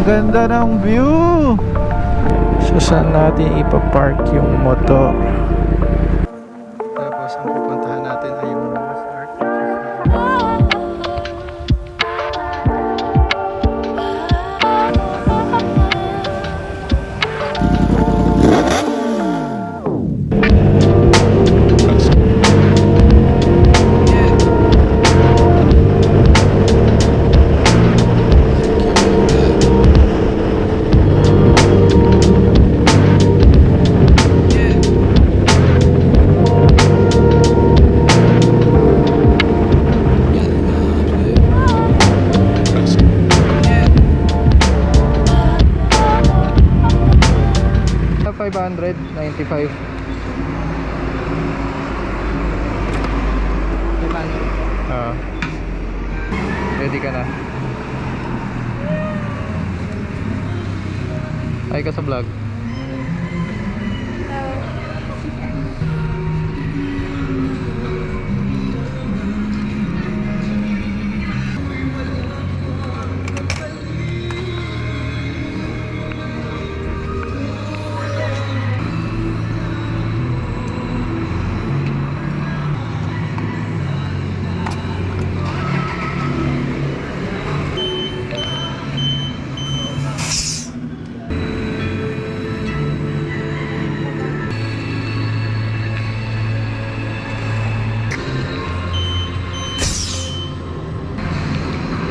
ganda ng view. So saan natin ipapark yung motor? Tapos ang pupuntahan natin ay yung Noah's Ark. $595. Ready ka na? Ay ka sa vlog.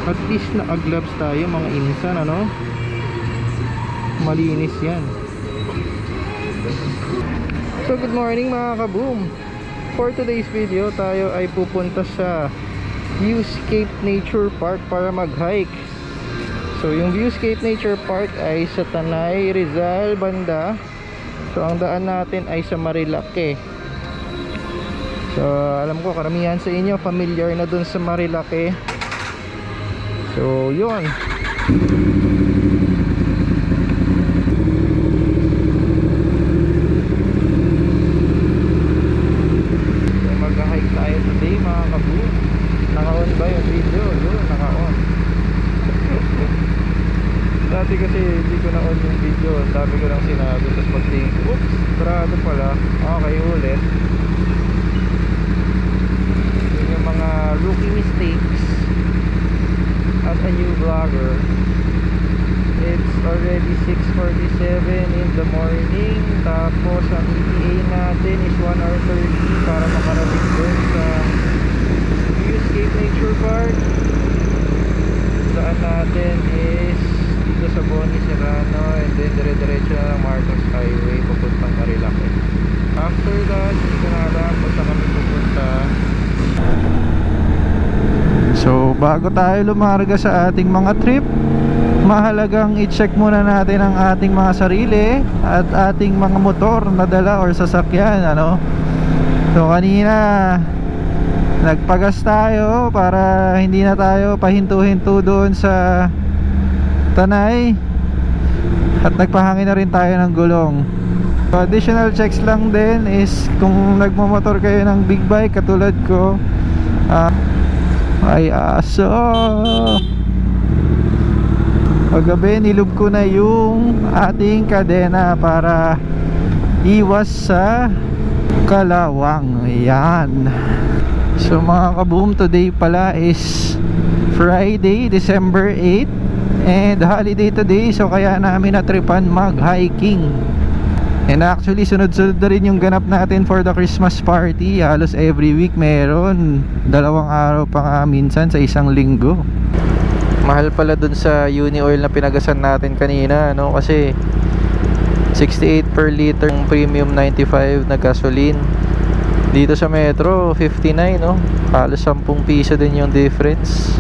At least naka-gloves tayo mga insan, ano? Malinis yan. So good morning mga kaboom. For today's video, tayo ay pupunta sa Viewscape Nature Park para mag-hike. So yung Viewscape Nature Park ay sa Tanay, Rizal, banda. So ang daan natin ay sa Marilake. So alam ko karamihan sa inyo familiar na dun sa Marilake. So yun. So mag-hike tayo today mga kaboom. Naka-on ba yung video? Yun, naka-on. Dati kasi hindi ko na-on yung video. Sabi ko lang sinabi. Tapos pag-tingin ko, oops, sarado pala. Okay, ulit. Yun yung mga rookie mistakes as a new vlogger. It's already 6:47 in the morning. Tapos ang ETA natin is 1 hour 30 para makarating doon sa Viewscape Nature Park. Daan natin is dito sa Boni Serrano, and then dire-diretso na lang Marcos Highway papuntang Marilake. After that, hindi ko na alam kung saan kami pupunta. So bago tayo lumarga sa ating mga trip, mahalagang i-check muna natin ang ating mga sarili at ating mga motor na dala or sasakyan, ano. So kanina nagpagas tayo para hindi na tayo pahinto-hinto doon sa Tanay, at nagpahangin na rin tayo ng gulong. So additional checks lang din is kung nagmamotor kayo ng big bike katulad ko, ay aso, paggabi nilub ko na yung ating kadena para iwas sa kalawang. Ayan. So mga kaboom, today pala is Friday, December 8, and holiday today. So kaya namin natripan mag-hiking. And actually sunod-sunod na rin yung ganap natin for the Christmas party. Halos every week meron. 2 araw pa nga minsan sa isang linggo. Mahal pala dun sa uni oil na pinagasan natin kanina, no? Kasi 68 per liter yung premium 95 na gasoline. Dito sa Metro 59, no? Halos 10 piso din yung difference.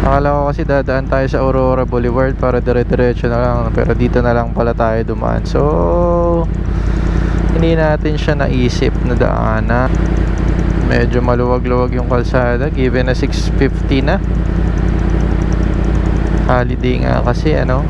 Akala ko kasi dadaan tayo sa Aurora Boulevard para dire-diretso na lang, pero dito na lang pala tayo dumaan. So hindi natin siya naisip na daanan. Medyo maluwag-luwag yung kalsada given na 6:50 na. Holiday nga kasi, ano.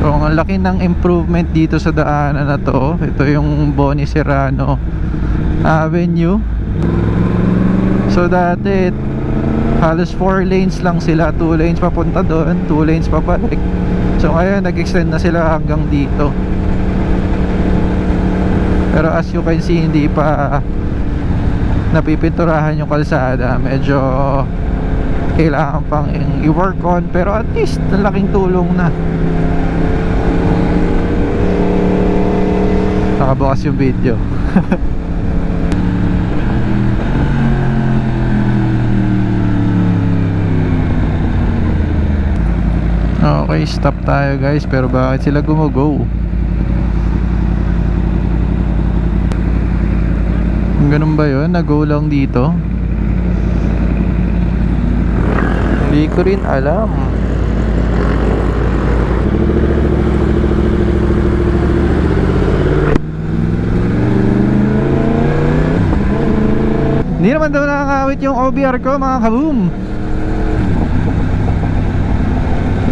So ang laki ng improvement dito sa daanan na to. Ito yung Boni Serrano Avenue. So dati halos 4 lanes lang sila, 2 lanes papunta doon, 2 lanes pabalik. So ngayon nag-extend na sila hanggang dito. Pero as you can see, hindi pa napipinturahan yung kalsada. Medyo kailangan pang i-work on, pero at least laking tulong na. Nakabukas yung video. Okay, stop tayo guys. Pero bakit sila gumo-go? Ganun ba yun? Nag-go lang dito? Hindi ko rin alam. Hindi naman daw nakakawit yung OBR ko, mga kaboom.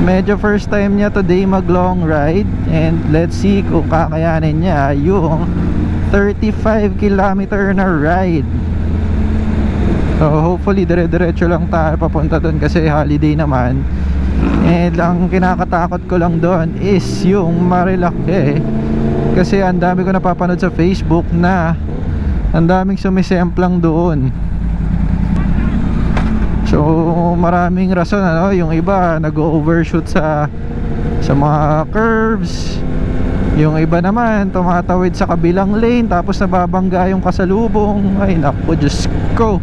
Medyo first time niya today mag long ride. And let's see kung kakayanin niya yung 35 kilometer na ride. So hopefully dire-diretso lang tayo papunta doon kasi holiday naman. And ang kinakatakot ko lang doon is yung Marilake. Kasi ang dami ko napapanood sa Facebook na ang daming sumisemplang doon. So maraming rason, ano, yung iba nag-overshoot sa mga curves. Yung iba naman tumatawid sa kabilang lane tapos nababangga yung kasalubong. Ay naku, Diyos ko.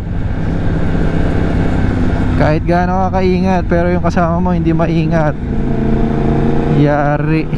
Kahit gaano ka kaingat pero yung kasama mo hindi maingat, yari.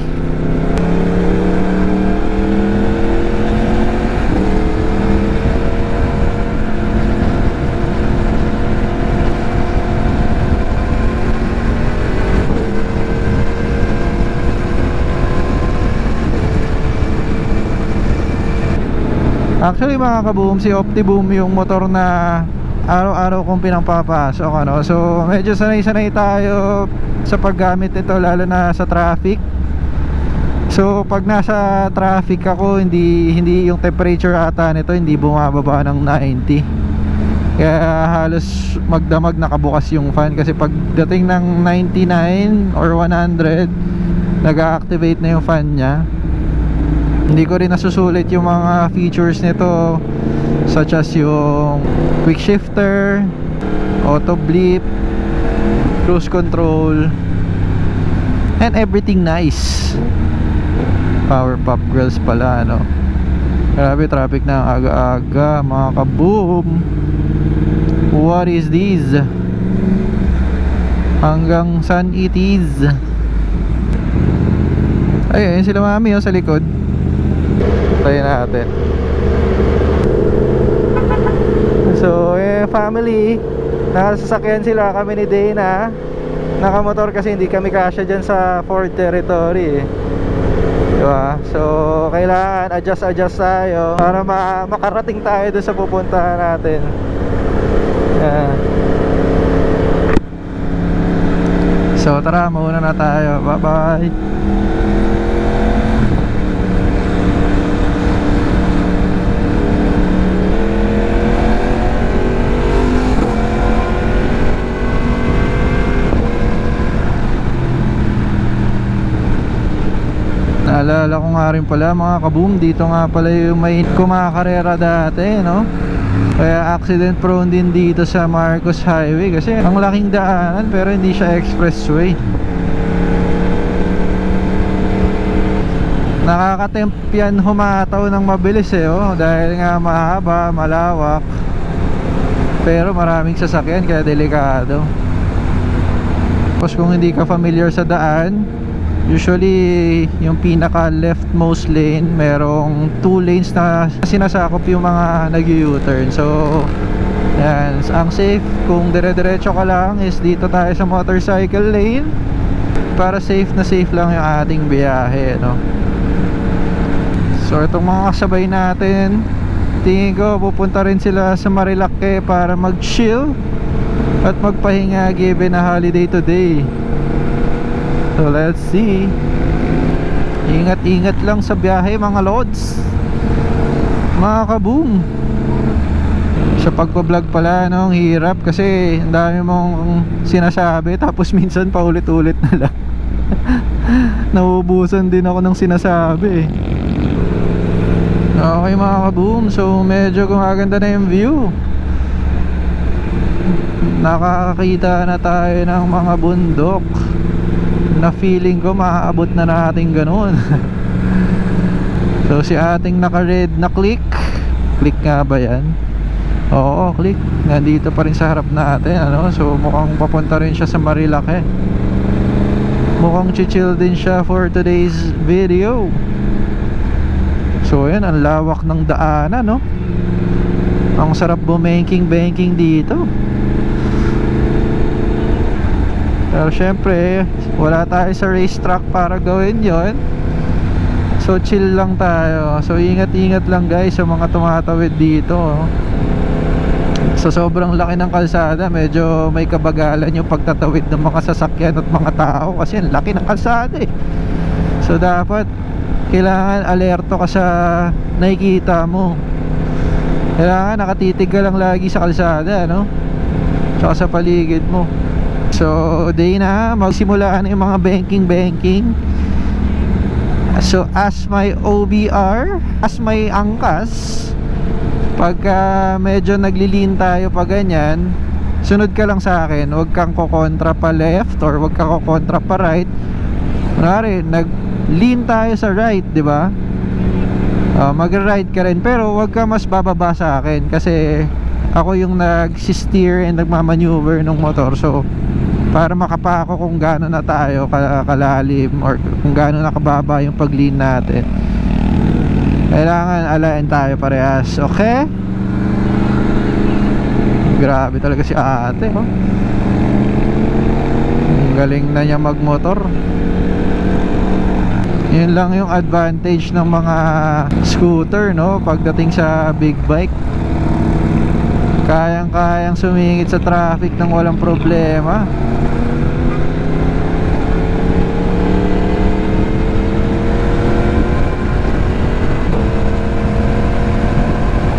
Actually mga kaboom, si Optiboom yung motor na araw-araw kong pinapapasok, ano? So medyo sanay-sanay tayo sa paggamit nito, lalo na sa traffic. So pag nasa traffic ako, hindi yung temperature ata nito hindi bumababa ng 90. Kaya halos magdamag nakabukas yung fan. Kasi pagdating ng 99 or 100, nag-activate na yung fan niya. Hindi ko rin nasusulit yung mga features nito, such as yung quick shifter, auto blip, cruise control, and everything nice. Power pop grills pala, ano. Grabe traffic na aga-aga, mga kaboom. What is this? Hanggang saan it is? Ayun sila mami, oh, sa likod. Tayo natin. So family, nakasasakyan sila, kami ni Dana. Nakamotor kasi hindi kami kasya dyan sa Ford territory, diba? So kailangan adjust tayo para makarating tayo doon sa pupuntahan natin. Yeah. So tara, mauna na tayo. Bye bye. Naalala ko nga rin pala mga kaboom, dito nga pala yung may kumakarera dati, no? Kaya accident prone din dito sa Marcos Highway kasi ang laking daanan pero hindi siya expressway. Nakakatempt yan humataw ng mabilis oh, dahil nga mahaba, malawak, pero maraming sasakyan kaya delikado. Tapos kung hindi ka familiar sa daan, usually yung pinaka leftmost lane merong 2 lanes na sinasakop yung mga nag-U-turn. So yan, ang safe kung dire-diretso ka lang is dito tayo sa motorcycle lane para safe na safe lang yung ating biyahe, no? So itong mga kasabay natin, tingin ko pupunta rin sila sa Marilake para mag-chill at magpahinga given na holiday today. So let's see. Ingat-ingat lang sa biyahe mga lods, mga kaboom. Sa pagpa-vlog pala, no, ang hirap kasi ang dami mong sinasabi tapos minsan paulit-ulit na lang. Nauubusan din ako ng sinasabi. Okay mga kaboom, so medyo gumaganda na yung view. Nakakakita na tayo ng mga bundok na feeling ko maaabot na natin ganun. So si ating naka-red na click nga ba yan? Oo, click. Nandito pa rin sa harap natin, ano? So mukhang papunta rin siya sa Marilake. Mukhang chill din siya for today's video. So ayan, ang lawak ng daanan, no? Ang sarap bumenking-banking dito. Pero syempre, wala tayo sa racetrack para gawin yon. So chill lang tayo. So ingat-ingat lang guys sa mga tumatawid dito, oh. Sa sobrang laki ng kalsada, medyo may kabagalan yung pagtatawid ng mga sasakyan at mga tao kasi ang laki ng kalsada eh. So dapat kailangan alerto ka sa nakikita mo. Kailangan nakatitig ka lang lagi sa kalsada, no? Tsaka sa paligid mo. So day na, magsimula na yung mga banking. So as my OBR, as my angkas, pagka medyo naglilin tayo pa ganyan, sunod ka lang sa akin. Huwag kang kokontra pa left or huwag kang kokontra pa right. Kunwari, nag-lean tayo sa right, di ba? Mag-right ka rin, pero huwag ka mas bababa sa akin kasi ako yung nag-steer and nagmamaneuver ng motor. So para makapako kung gaano na tayo kalalim or kung gaano nakababa yung pag-lean natin, kailangan alain tayo parehas. Okay? Grabe talaga si ate, oh. Ang galing na niya magmotor. Yun lang yung advantage ng mga scooter, no? Pagdating sa big bike, kayang-kayang sumingit sa traffic nang walang problema.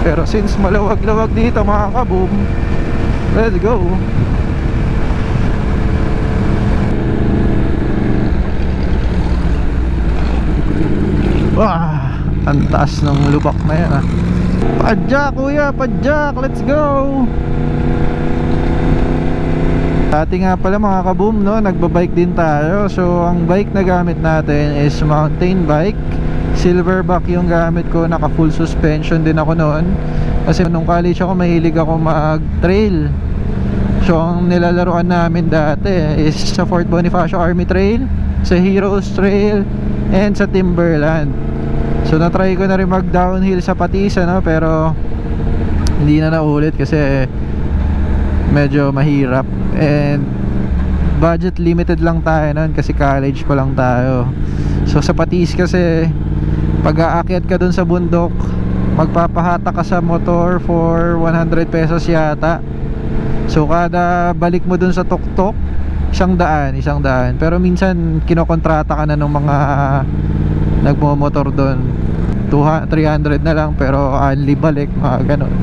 Pero since maluwag-luwag dito mga kaboom, let's go. Wah, ang taas ng lubak na yan, ah. Padjak kuya, padjak, let's go. Dati nga pala mga kaboom, no, nagbabike din tayo. So ang bike na gamit natin is mountain bike. Silverback yung gamit ko, naka full suspension din ako noon. Kasi nung college ako, mahilig ako mag-trail. So ang nilalaroan namin dati is sa Fort Bonifacio Army Trail, sa Heroes Trail, and sa Timberland. So na-try ko na rin mag-downhill sa Patisa, no? Pero hindi na naulit kasi medyo mahirap. And budget limited lang tayo noon kasi college pa lang tayo. So sa Patis kasi, pag aakyat ka dun sa bundok, magpapahata ka sa motor for 100 pesos yata. So kada balik mo dun sa tuktok, 100. Pero minsan kinokontrata ka na ng mga nagmo-motor dun, 300 na lang pero only balik, mga ganon.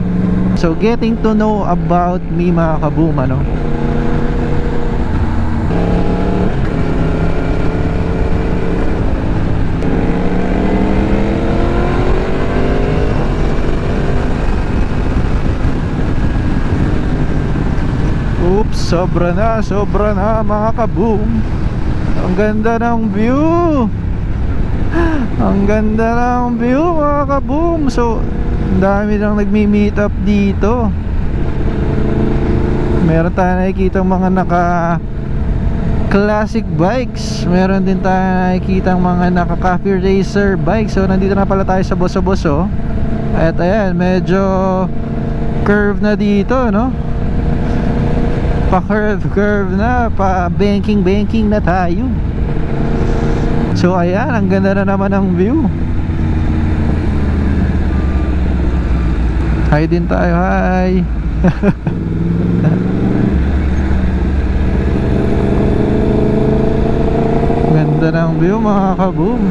So getting to know about me mga kaboom, ano. Oops, sobra na mga kaboom. Ang ganda ng view. Ang ganda ng view mga kaboom. So ang dami lang nagmi-meet up dito. Meron tayo nakikita mga naka classic bikes. Meron din tayo nakikita mga naka coffee racer bikes. So nandito na pala tayo sa Boso-Boso. At ayan, medyo curve na dito, no? Pa-curve na, pa-banking na tayo. So ayan, ang ganda na naman ng view. Hi din tayo, hi. Ganda ng view mga kaboom.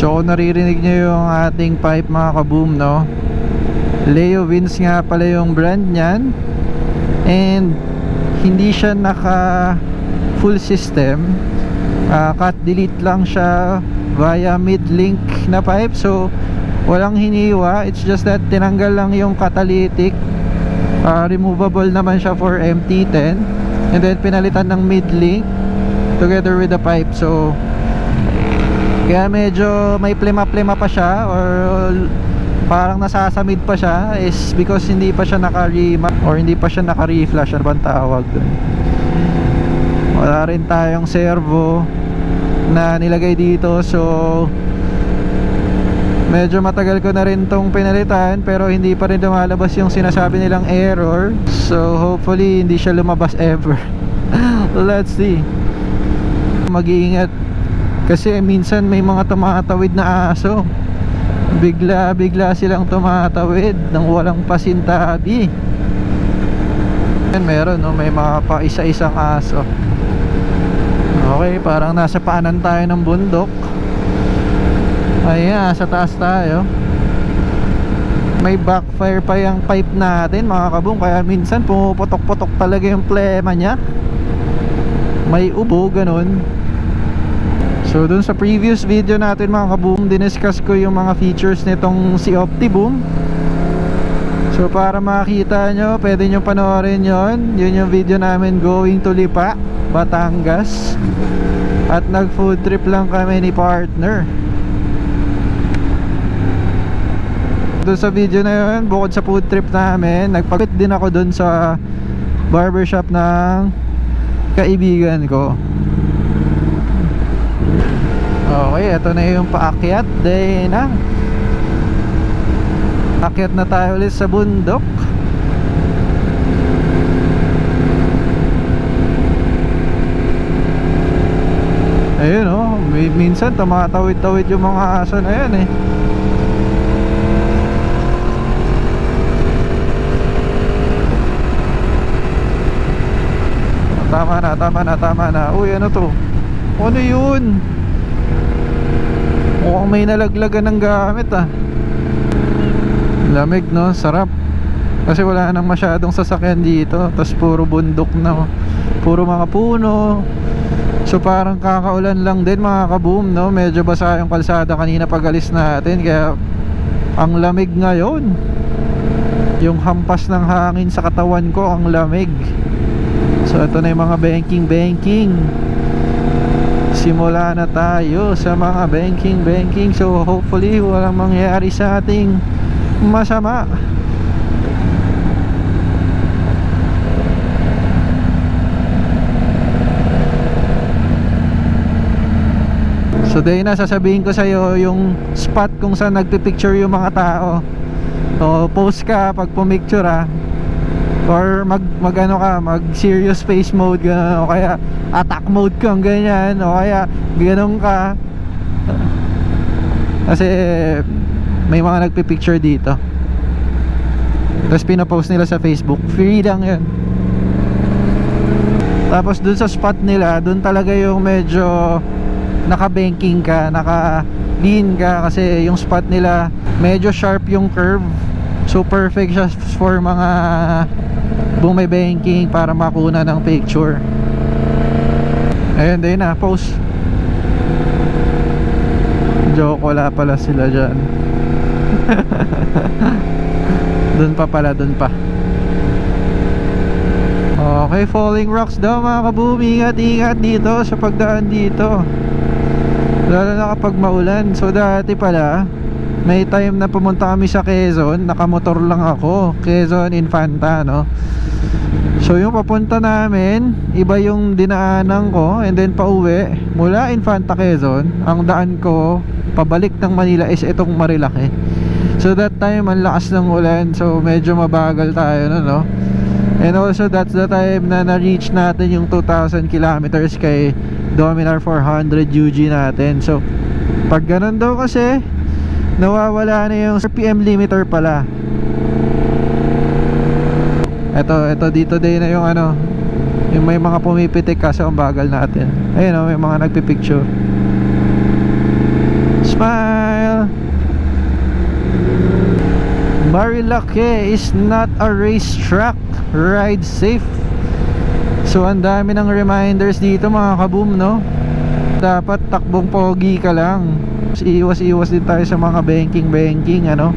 So kung naririnig nyo yung ating pipe mga kaboom, no, Leo Vince nga pala yung brand nyan. And hindi siya naka full system, cut delete lang siya via mid-link na pipe. So walang hiniwa, it's just that tinanggal lang yung catalytic. Removable naman siya for MT10, and then pinalitan ng mid-link together with the pipe. So kaya medyo may plema-plema pa siya, or parang nasasamid pa siya, is because hindi pa siya naka-remap or hindi pa siya naka-reflash. Ano bang tawag dun? Wala rin tayong servo na nilagay dito, so medyo matagal ko na rin tong pinalitan, pero hindi pa rin lumalabas yung sinasabi nilang error. So hopefully hindi siya lumabas ever. Let's see. Mag-iingat kasi minsan may mga tumatawid na aso. Bigla silang tumatawid nang walang pasintabi. Yan, meron, no? May mga pa isa-isang aso. Okay, parang nasa paanan tayo ng bundok. Ayan, sa taas tayo. May backfire pa yung pipe natin mga kabung, kaya minsan pumuputok-putok talaga yung plema nya. May ubo, ganun. So dun sa previous video natin mga kaboom, diniscuss ko yung mga features nitong si Optiboom. So para makita nyo, pwede nyo panoorin yon. Yun yung video namin going to Lipa, Batangas. At nag food trip lang kami ni partner. Doon sa video na yun, bukod sa food trip namin, nagpagpit din ako doon sa barbershop ng kaibigan ko. Okay, ito na yung paakyat. Day na. Akyat na tayo ulit sa bundok. Ayun, oh, minsan tumatawid-tawid yung mga aso na yan eh. Tama na. Uy, ano to? Ano yun? Mukhang may nalaglagan ng gamit ah. Lamig, no? Sarap. Kasi wala nang masyadong sasakyan dito. Tapos puro bundok na, puro mga puno. So parang kakaulan lang din mga kaboom, no? Medyo basa yung kalsada kanina pag alis natin, kaya ang lamig ngayon. Yung hampas ng hangin sa katawan ko, ang lamig. So ito na yung mga banking. Simula na tayo sa mga banking. So hopefully walang mangyari sa ating masama. So dahil na sasabihin ko sa'yo yung spot kung saan nagpipicture yung mga tao. So post ka pag pumicture ah, or mag serious face mode gano'n, o kaya attack mode kang ganyan, o kaya gano'n ka. Kasi may mga nagpipicture dito, tapos pinapost nila sa Facebook. Free lang yun. Tapos dun sa spot nila, dun talaga yung medyo naka-banking ka, naka-lean ka, kasi yung spot nila medyo sharp yung curve. So perfect siya for mga bumi-banking para makuna ng picture. Ayun din na, post. Joke, wala pala sila dyan. Dun pa pala, dun pa. Okay, falling rocks daw mga kaboom. Ingat dito sa pagdaan dito, lalo na kapag maulan. So dati pala, may time na pumunta kami sa Quezon, nakamotor lang ako, Quezon Infanta, no? So yung papunta namin, iba yung dinaanan ko, and then pauwi mula Infanta, Quezon, ang daan ko pabalik ng Manila is itong Marilaki. So that time ang lakas ng ulan, so medyo mabagal tayo, no? And also that's the time na na-reach natin yung 2,000 kilometers kay Dominar 400 UG natin. So pag ganun daw kasi, nawawala na yung RPM limiter pala. Ito dito din na yung ano, yung may mga pumipitik kasi ang bagal natin. Ayun o, may mga nagpipicture. Smile. Marilake is not a racetrack. Ride safe. So ang dami ng reminders dito mga kaboom, no? Dapat takbong pogi ka lang. Iwas-iwas din tayo sa mga banking, ano?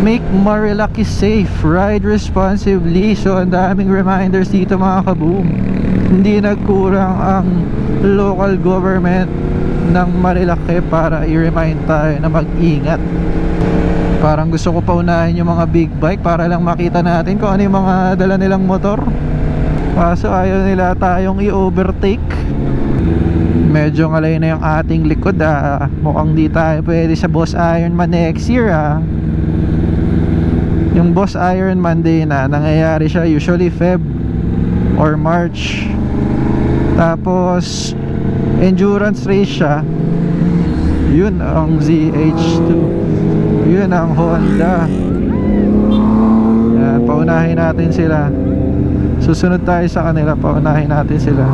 Make Marilake safe. Ride responsibly. So ang daming reminders dito mga kaboom. Hindi nagkurang ang local government ng Marilake para i-remind tayo na mag-ingat. Parang gusto ko paunahin yung mga big bike para lang makita natin kung ano yung mga dala nilang motor. Kaso ayaw nila tayong i-overtake. Medyo ngalay na yung ating likod, mukhang di tayo pwede sa Boss Ironman next year, Yung Boss Ironman day na nangyayari siya usually Feb or March. Tapos endurance race siya. Yun ang ZH2, yun ang Honda. Yan, paunahin natin sila. Susunod tayo sa kanila, paunahin natin sila.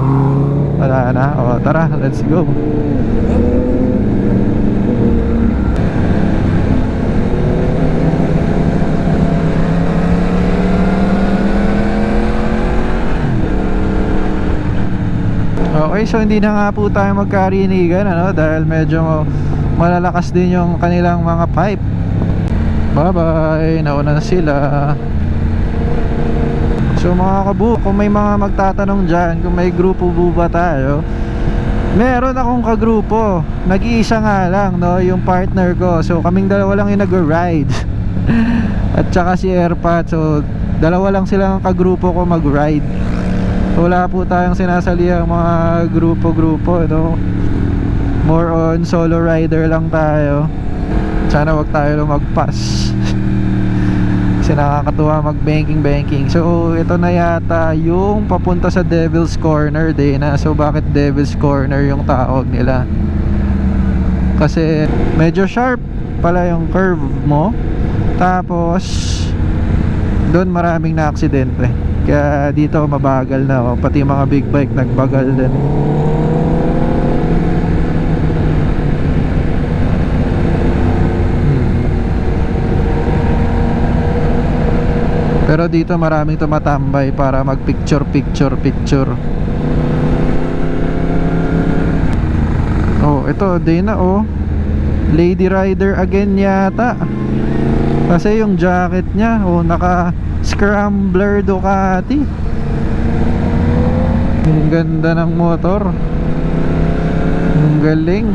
Wala na, o tara, let's go. Okay, so hindi na nga po tayo magkarinigan, ano, dahil medyo malalakas din yung kanilang mga pipe. Bye bye, nauna na sila. So mga kabu, kung may mga magtatanong dyan, kung may grupo ba tayo, meron akong kagrupo. Nag-iisa nga lang, no, yung partner ko. So kaming dalawa lang yung nag-ride. At saka si Airpat. So dalawa lang silang kagrupo ko mag-ride. Wala po tayong sinasaliang mga grupo-grupo, no? More on solo rider lang tayo. Sana wag tayo lumagpas. Kasi nakakatuwa mag-banking. So ito na yata yung papunta sa Devil's Corner din na. So bakit Devil's Corner yung tawag nila? Kasi medyo sharp pala yung curve mo. Tapos doon maraming na-aksidente. Kaya dito mabagal na, pati mga big bike nagbagal din. Pero dito maraming tumatambay para mag picture. Oh, ito din na, oh. Lady rider again yata. Kasi yung jacket niya, oh, naka Scrambler Ducati. Ang ganda ng motor. Ang galing.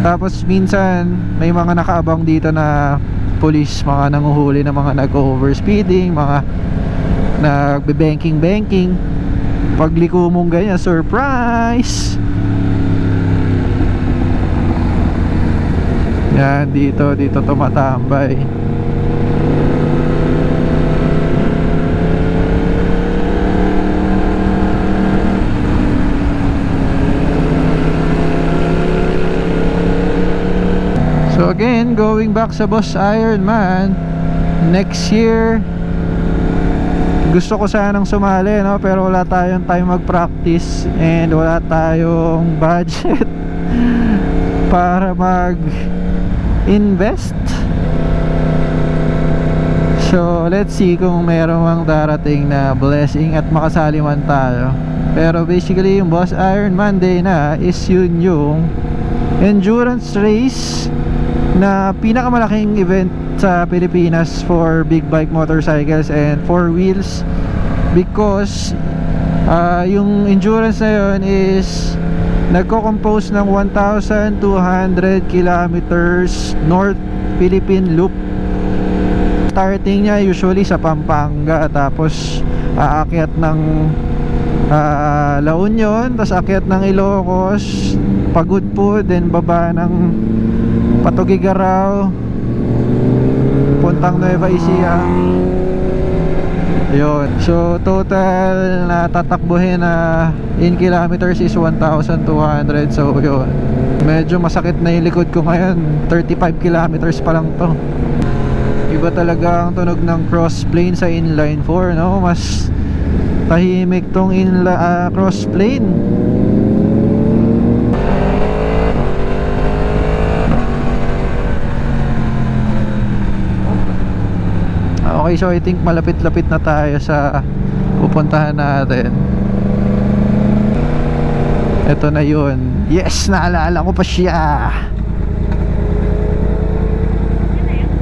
Tapos minsan may mga nakaabang dito na police, mga nanguhuli na mga nag-overspeeding, mga nagbe-banking. Pagliko mong ganyan, surprise! Yan, dito tumatambay. So again, going back sa Boss Ironman next year, gusto ko sanang sumali, no? Pero wala tayong time mag-practice and wala tayong budget para invest. So let's see kung merong darating na blessing at makasali man tayo. Pero basically yung Boss Ironman day na is yun yung endurance race na pinakamalaking event sa Pilipinas for big bike motorcycles and four wheels. Because yung endurance na yun is nagko-compose ng 1,200 kilometers North Philippine Loop. Starting niya usually sa Pampanga, tapos aakyat ng La Union, tapos aakyat ng Ilocos, Pagudpud, then baba ng Patugigaraw, puntang Nueva Ecija. Yun. So total na tatakbuhin na in kilometers is 1,200. So yun, medyo masakit na yung likod ko ngayon. 35 kilometers pa lang to. Iba talaga ang tunog ng crossplane sa inline 4, no? Mas tahimik tong cross plane. Okay, so I think malapit-lapit na tayo sa pupuntahan natin. Ito na yun. Yes, naalala ko pa siya.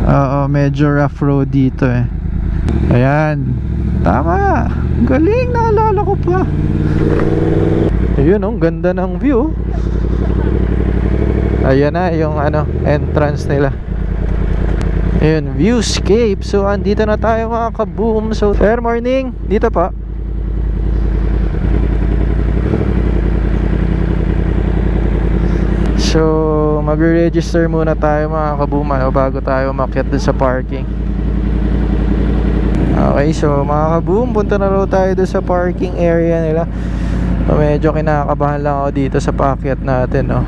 Oo, medyo rough road dito eh. Ayan. Tama. Galing, naalala ko pa. Ayun oh, ganda ng view. Ayan na yung entrance nila. Ayun, viewscape. So andito na tayo mga kaboom. So fair morning. Dito pa. So magre-register muna tayo mga kaboom bago tayo umakyat dun sa parking. Okay, so mga kaboom, punta na raw tayo dun sa parking area nila. So, medyo kinakabahan lang ako dito sa paakyat natin, no.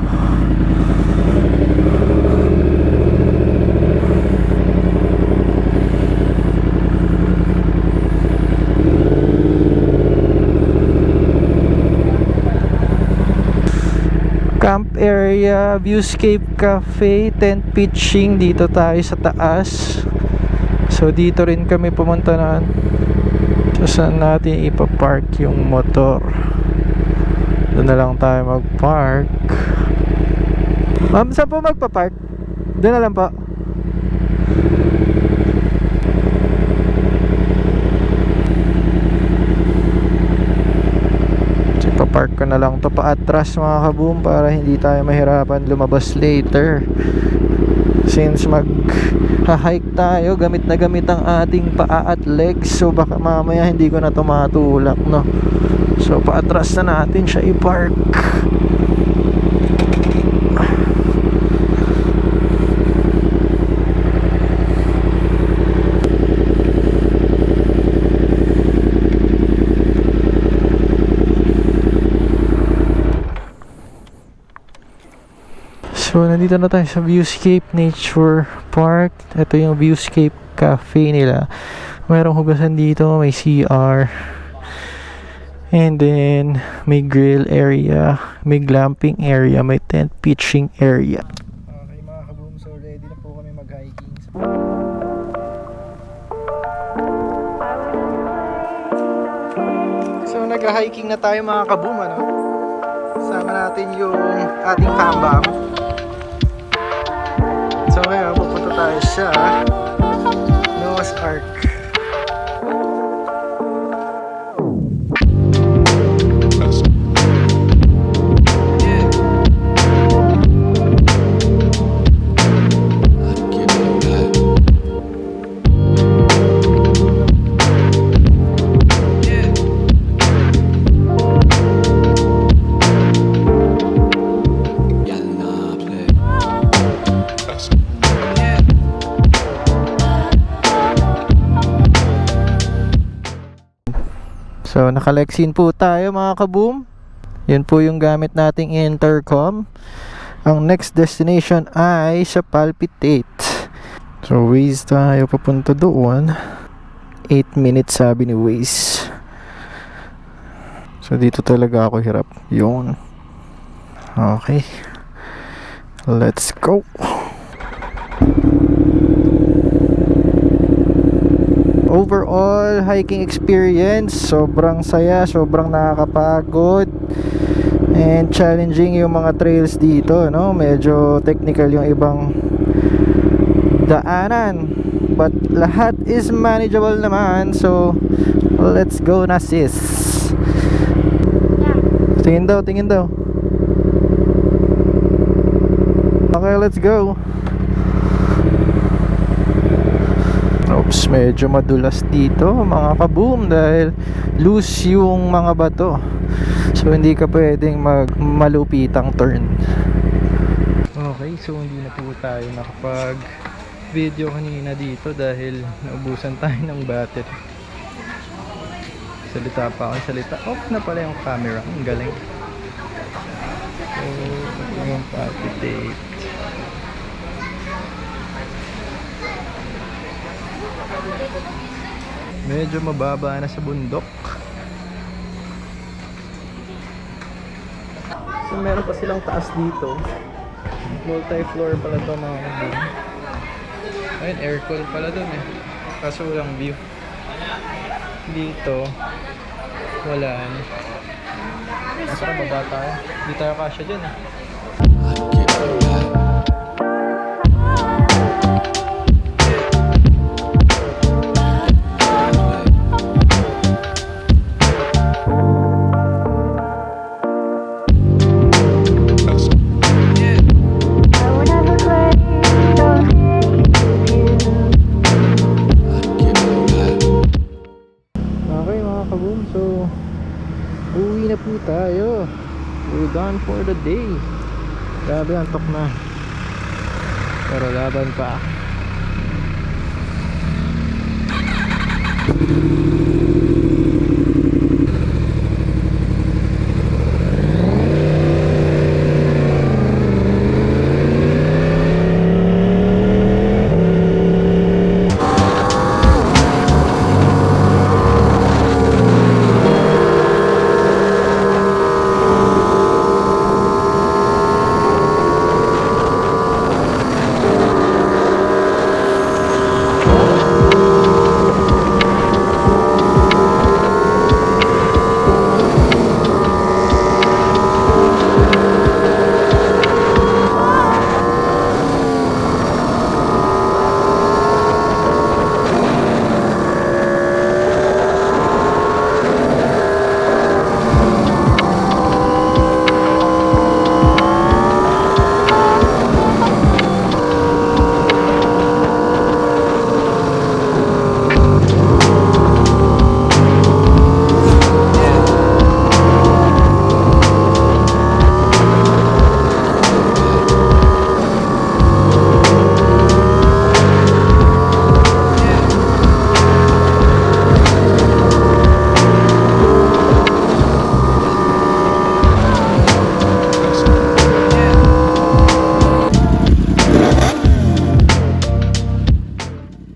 Camp area, viewscape cafe, tent pitching. Dito tayo sa taas. So dito rin kami pumunta na. So saan natin ipapark yung motor? Doon na lang tayo magpark. Ma'am, saan po magpapark? Doon na lang po. Park ko na lang to paatras mga kaboom para hindi tayo mahirapan lumabas later, since mag-hike tayo, gamit na gamit ang ating paa at legs. So baka mamaya hindi ko na to matulak, no. So paatras na natin siya i-park. So nandito na tayo sa Viewscape Nature Park. Ito yung Viewscape Cafe nila. Merong hugasan dito, may CR, and then may grill area, may glamping area, may tent pitching area. Okay mga kaboom, so ready na po kami mag-hiking. So nag-hiking na tayo mga kaboom, Sama natin yung ating kambang. So ngayon, pupunta tayo sa Noah's Ark. So nakalexin po tayo mga kaboom. Yan po yung gamit nating intercom. Ang next destination ay sa Palpitate. So Waze tayo papunta doon. 8 minutes sabi ni Waze. So dito talaga ako hirap. Yun. Okay, let's go. Overall hiking experience, sobrang saya, sobrang nakakapagod and challenging yung mga trails dito, no? Medyo technical yung ibang daanan, but lahat is manageable naman. So let's go na sis. Tingin daw, tingin daw. Okay, let's go. Oops, medyo madulas dito mga kaboom dahil loose yung mga bato. So hindi ka pwedeng malupitang turn. Okay, so hindi na po tayo nakapag video kanina dito dahil naubusan tayo ng battery. Salita pa ako, salita. Off na pala yung camera. Ang galing. So yung Palpitate. Medyo mababa na sa bundok. So meron pa silang taas dito. Multi-floor pala to mga kabum. Ayun, aircon pala dun eh. Kaso walang view. Dito, wala. Nasa baba tayo. Hindi tayo kasya dyan eh. Okay mga kaboom, so uwi na po tayo. We're done for the day. Grabe, antok na. Pero laban pa.